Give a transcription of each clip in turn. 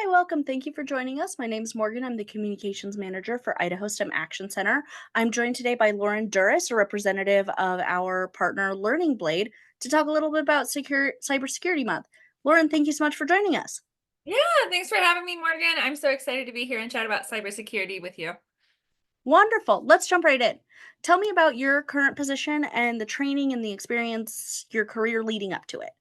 Hi, welcome. Thank you for joining us. My name is Morgan. I'm the Communications Manager for Idaho STEM Action Center. I'm joined today by Lauren Duris, a representative of our partner Learning Blade, to talk a little bit about Cybersecurity Month. Lauren, thank you so much for joining us. Yeah, thanks for having me, Morgan. I'm so excited to be here and chat about cybersecurity with you. Wonderful. Let's jump right in. Tell me about your current position and the training and the experience, your career leading up to it.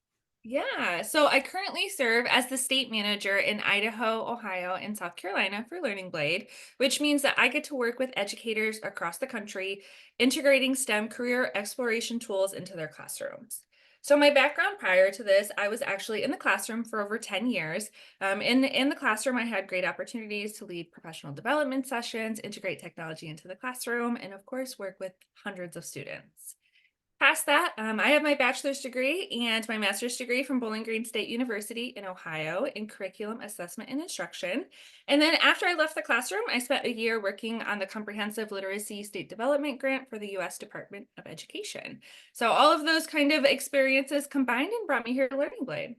Yeah, so I currently serve as the state manager in Idaho, Ohio, and South Carolina for Learning Blade, which means that I get to work with educators across the country, integrating STEM career exploration tools into their classrooms. So my background prior to this, I was actually in the classroom for over 10 years. In the classroom, I had great opportunities to lead professional development sessions, integrate technology into the classroom, and of course, work with hundreds of students. Past that, I have my bachelor's degree and my master's degree from Bowling Green State University in Ohio in curriculum assessment and instruction. And then after I left the classroom, I spent a year working on the Comprehensive Literacy State Development Grant for the U.S. Department of Education. So all of those kind of experiences combined and brought me here to Learning Blade.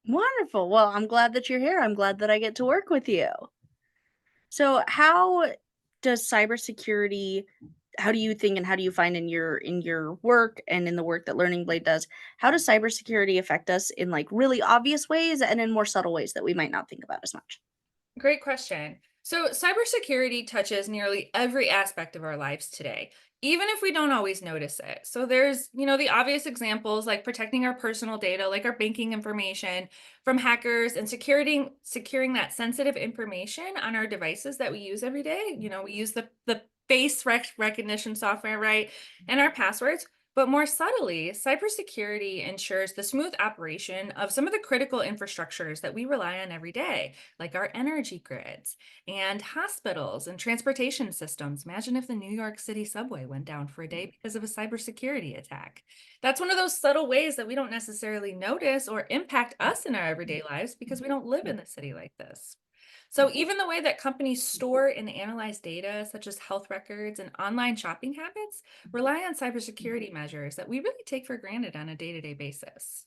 Wonderful. Well, I'm glad that you're here. I'm glad that I get to work with you. So, does cybersecurity how do you think and how do you find in your work and in the work that Learning Blade does, how does cybersecurity affect us in like really obvious ways and in more subtle ways that we might not think about as much? Great question. So, cybersecurity touches nearly every aspect of our lives today, even if we don't always notice it. So, there's the obvious examples like protecting our personal data, like our banking information from hackers and securing that sensitive information on our devices that we use every day. We use the recognition software, right? And our passwords. But more subtly, cybersecurity ensures the smooth operation of some of the critical infrastructures that we rely on every day, like our energy grids and hospitals and transportation systems. Imagine if the New York City subway went down for a day because of a cybersecurity attack. That's one of those subtle ways that we don't necessarily notice or impact us in our everyday lives because we don't live in a city like this. So, even the way that companies store and analyze data, such as health records and online shopping habits, rely on cybersecurity measures that we really take for granted on a day to day basis.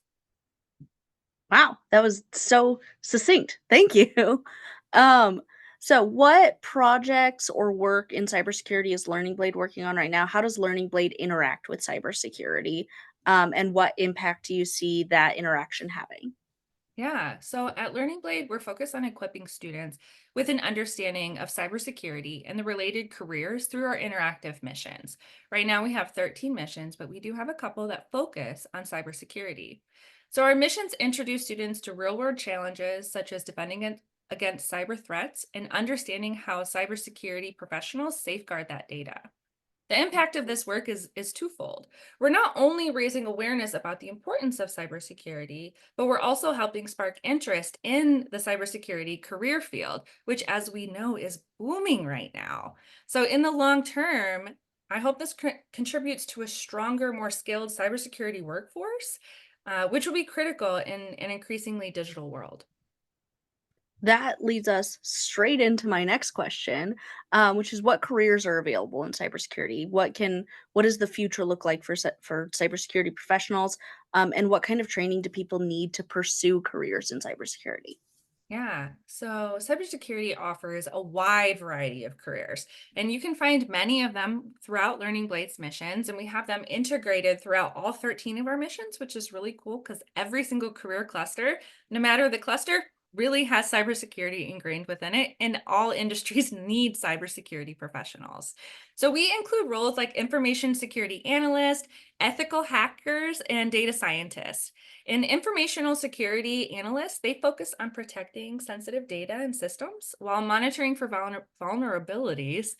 Wow, that was so succinct. Thank you. Um, so what projects or work in cybersecurity is Learning Blade working on right now? How does Learning Blade interact with cybersecurity? And what impact do you see that interaction having? Yeah. So at Learning Blade, we're focused on equipping students with an understanding of cybersecurity and the related careers through our interactive missions. Right now, we have 13 missions, but we do have a couple that focus on cybersecurity. So our missions introduce students to real world challenges such as against cyber threats and understanding how cybersecurity professionals safeguard that data. The impact of this work is twofold. We're not only raising awareness about the importance of cybersecurity, but we're also helping spark interest in the cybersecurity career field, which, as we know, is booming right now. So, in the long term, I hope this contributes to a stronger, more skilled cybersecurity workforce, which will be critical in an increasingly digital world. That leads us straight into my next question, which is what careers are available in cybersecurity? What does the future look like for cybersecurity professionals? And what kind of training do people need to pursue careers in cybersecurity? Yeah, so cybersecurity offers a wide variety of careers, and you can find many of them throughout Learning Blade's missions. And we have them integrated throughout all 13 of our missions, which is really cool because every single career cluster, no matter the cluster, really has cybersecurity ingrained within it, and all industries need cybersecurity professionals. So we include roles like information security analyst, ethical hackers, and data scientists. In informational security analysts, they focus on protecting sensitive data and systems while monitoring for vulnerabilities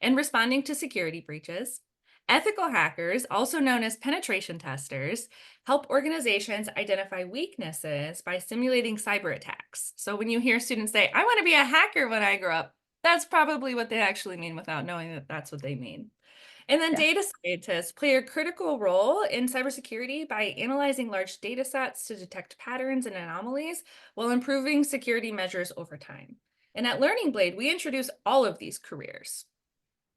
and responding to security breaches. Ethical hackers, also known as penetration testers, help organizations identify weaknesses by simulating cyber attacks. So when you hear students say, I want to be a hacker when I grow up, that's probably what they actually mean without knowing that that's what they mean. And then Yeah. data scientists play a critical role in cybersecurity by analyzing large data sets to detect patterns and anomalies while improving security measures over time. And at Learning Blade, we introduce all of these careers.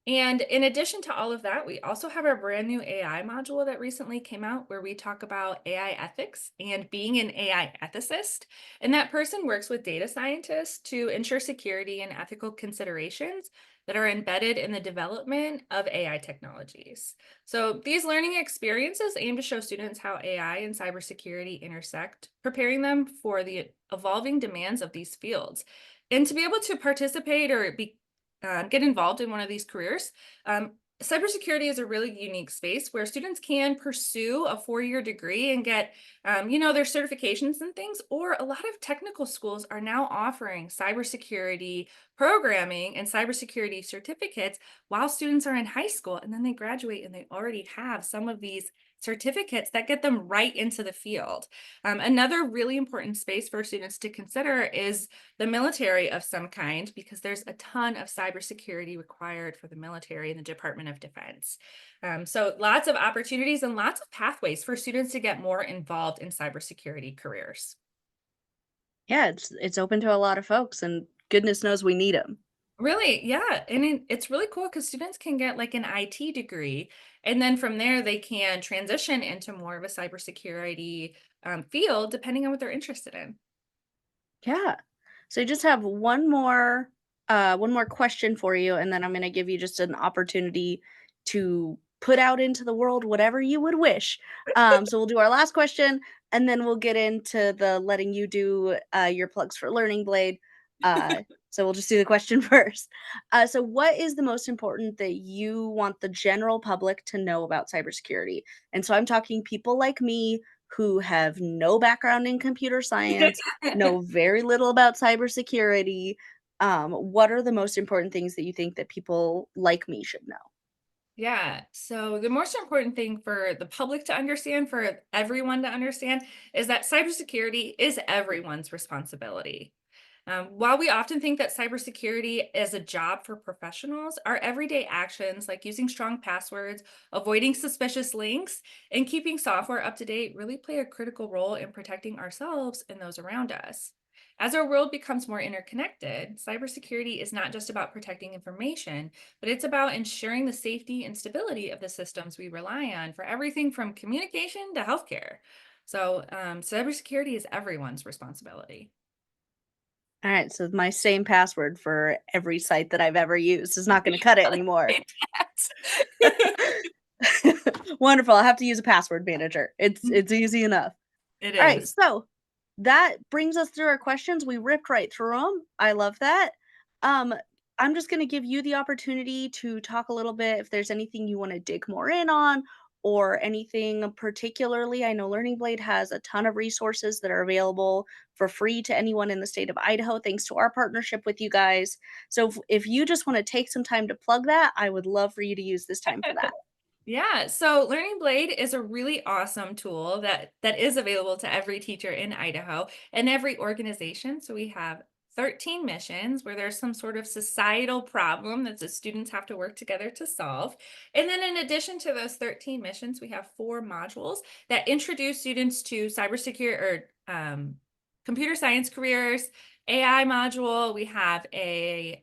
And in addition to all of that, we also have our brand new AI module that recently came out where we talk about AI ethics and being an AI ethicist. And that person works with data scientists to ensure security and ethical considerations that are embedded in the development of AI technologies. So these learning experiences aim to show students how AI and cybersecurity intersect, preparing them for the evolving demands of these fields. And to be able to participate or get involved in one of these careers, cybersecurity is a really unique space where students can pursue a 4-year degree and get, their certifications and things. Or a lot of technical schools are now offering cybersecurity programming and cybersecurity certificates while students are in high school, and then they graduate and they already have some of these certificates that get them right into the field. Another really important space for students to consider is the military of some kind, because there's a ton of cybersecurity required for the military and the Department of Defense. So lots of opportunities and lots of pathways for students to get more involved in cybersecurity careers. Yeah, it's open to a lot of folks, and goodness knows we need them. Really, yeah, and it's really cool because students can get like an IT degree, and then from there they can transition into more of a cybersecurity field depending on what they're interested in. Yeah. So I just have one more question for you, and then I'm gonna give you just an opportunity to put out into the world whatever you would wish. So we'll do our last question, and then we'll get into the letting you do your plugs for Learning Blade. So we'll just do the question first. So what is the most important that you want the general public to know about cybersecurity? And so I'm talking people like me who have no background in computer science, know very little about cybersecurity. What are the most important things that you think that people like me should know? Yeah. So the most important thing for the public to understand, for everyone to understand, is that cybersecurity is everyone's responsibility. While we often think that cybersecurity is a job for professionals, our everyday actions like using strong passwords, avoiding suspicious links, and keeping software up to date really play a critical role in protecting ourselves and those around us. As our world becomes more interconnected, cybersecurity is not just about protecting information, but it's about ensuring the safety and stability of the systems we rely on for everything from communication to healthcare. So, cybersecurity is everyone's responsibility. All right, so my same password for every site that I've ever used is not going to cut it anymore. Wonderful. I have to use a password manager. It's easy enough. It All right, is. so that brings us through our questions. We ripped right through them. I love that. Um, I'm just going to give you the opportunity to talk a little bit if there's anything you want to dig more in on or anything particularly. I know Learning Blade has a ton of resources that are available for free to anyone in the state of Idaho, thanks to our partnership with you guys. So if you just want to take some time to plug that, I would love for you to use this time for that. Yeah, so Learning Blade is a really awesome tool that is available to every teacher in Idaho and every organization. So we have 13 missions where there's some sort of societal problem that the students have to work together to solve. And then in addition to those 13 missions, we have 4 modules that introduce students to cybersecurity or computer science careers, AI module. We have an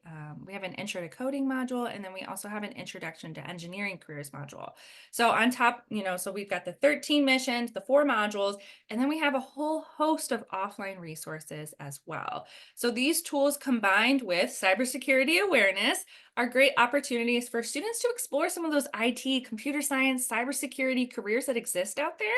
intro to coding module, and then we also have an introduction to engineering careers module. So on top, so we've got the 13 missions, the 4 modules, and then we have a whole host of offline resources as well. So these tools combined with cybersecurity awareness are great opportunities for students to explore some of those IT, computer science, cybersecurity careers that exist out there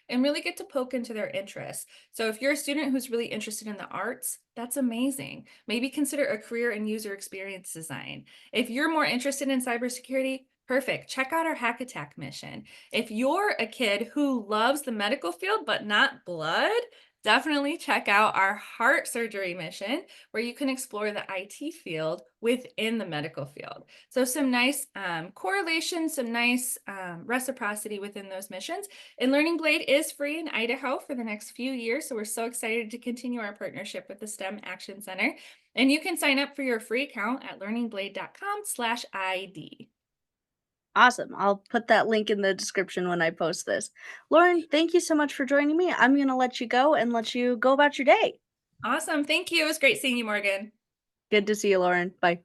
and really get to poke into their interests. So if you're a student who's really interested in the arts, that's amazing. Maybe consider a career in user experience design. If you're more interested in cybersecurity, perfect. Check out our Hack Attack mission. If you're a kid who loves the medical field but not blood, definitely check out our heart surgery mission, where you can explore the IT field within the medical field. So some nice correlation, some nice reciprocity within those missions. And Learning Blade is free in Idaho for the next few years. So we're so excited to continue our partnership with the STEM Action Center. And you can sign up for your free account at learningblade.com/ID. Awesome. I'll put that link in the description when I post this. Lauren, thank you so much for joining me. I'm going to let you go and let you go about your day. Awesome. Thank you. It was great seeing you, Morgan. Good to see you, Lauren. Bye.